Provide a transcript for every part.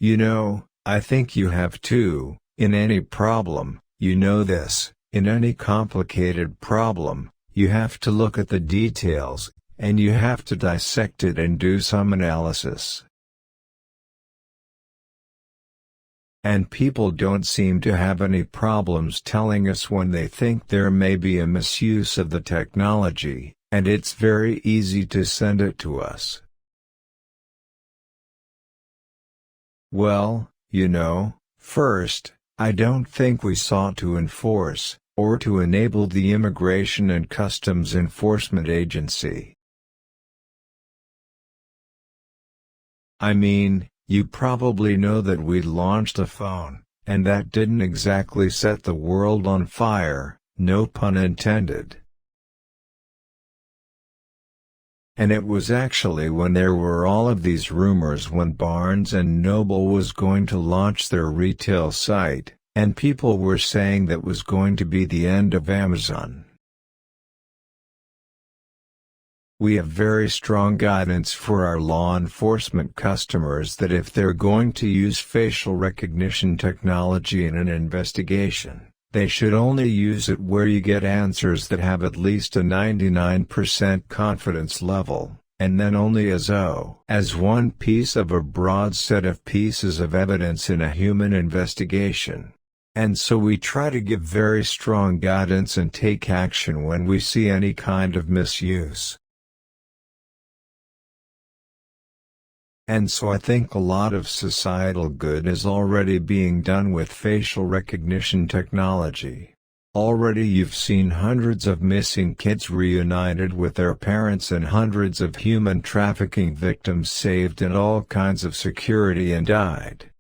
I think you have too. In any problem, this, in any complicated problem, you have to look at the details, and you have to dissect it and do some analysis. And people don't seem to have any problems telling us when they think there may be a misuse of the technology, and it's very easy to send it to us. Well, first, I don't think we sought to enforce, or to enable the Immigration and Customs Enforcement Agency. I mean, you probably know that we'd launched a phone, and that didn't exactly set the world on fire, no pun intended. And it was actually when there were all of these rumors when Barnes & Noble was going to launch their retail site, and people were saying that was going to be the end of Amazon. We have very strong guidance for our law enforcement customers that if they're going to use facial recognition technology in an investigation, they should only use it where you get answers that have at least a 99% confidence level, and then only as one piece of a broad set of pieces of evidence in a human investigation. And so we try to give very strong guidance and take action when we see any kind of misuse. And so I think a lot of societal good is already being done with facial recognition technology. Already you've seen hundreds of missing kids reunited with their parents and hundreds of human trafficking victims saved in all kinds of security and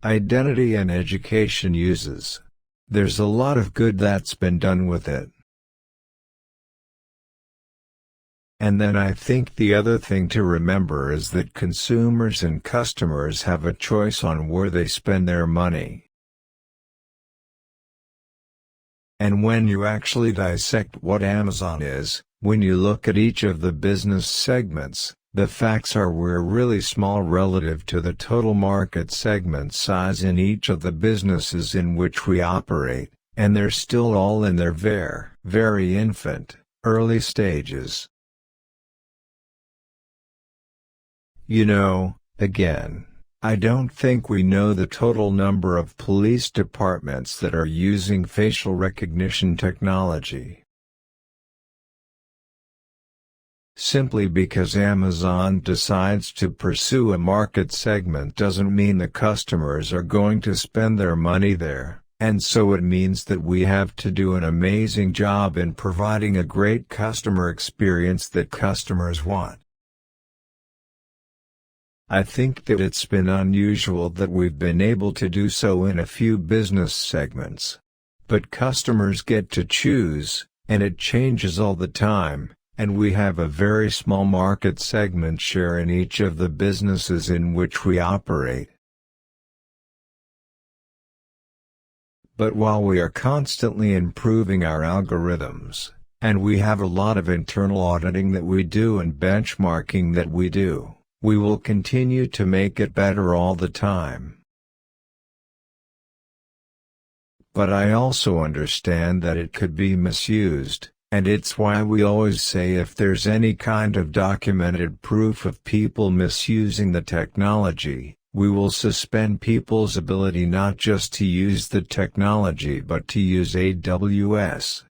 identity and education uses. There's a lot of good that's been done with it. And then I think the other thing to remember is that consumers and customers have a choice on where they spend their money. And when you actually dissect what Amazon is, when you look at each of the business segments, the facts are we're really small relative to the total market segment size in each of the businesses in which we operate, and they're still all in their very infant, early stages. Again, I don't think we know the total number of police departments that are using facial recognition technology. Simply because Amazon decides to pursue a market segment doesn't mean the customers are going to spend their money there, and so it means that we have to do an amazing job in providing a great customer experience that customers want. I think that it's been unusual that we've been able to do so in a few business segments. But customers get to choose, and it changes all the time, and we have a very small market segment share in each of the businesses in which we operate. But while we are constantly improving our algorithms, and we have a lot of internal auditing that we do and benchmarking that we do, we will continue to make it better all the time. But I also understand that it could be misused, and it's why we always say if there's any kind of documented proof of people misusing the technology, we will suspend people's ability not just to use the technology but to use AWS.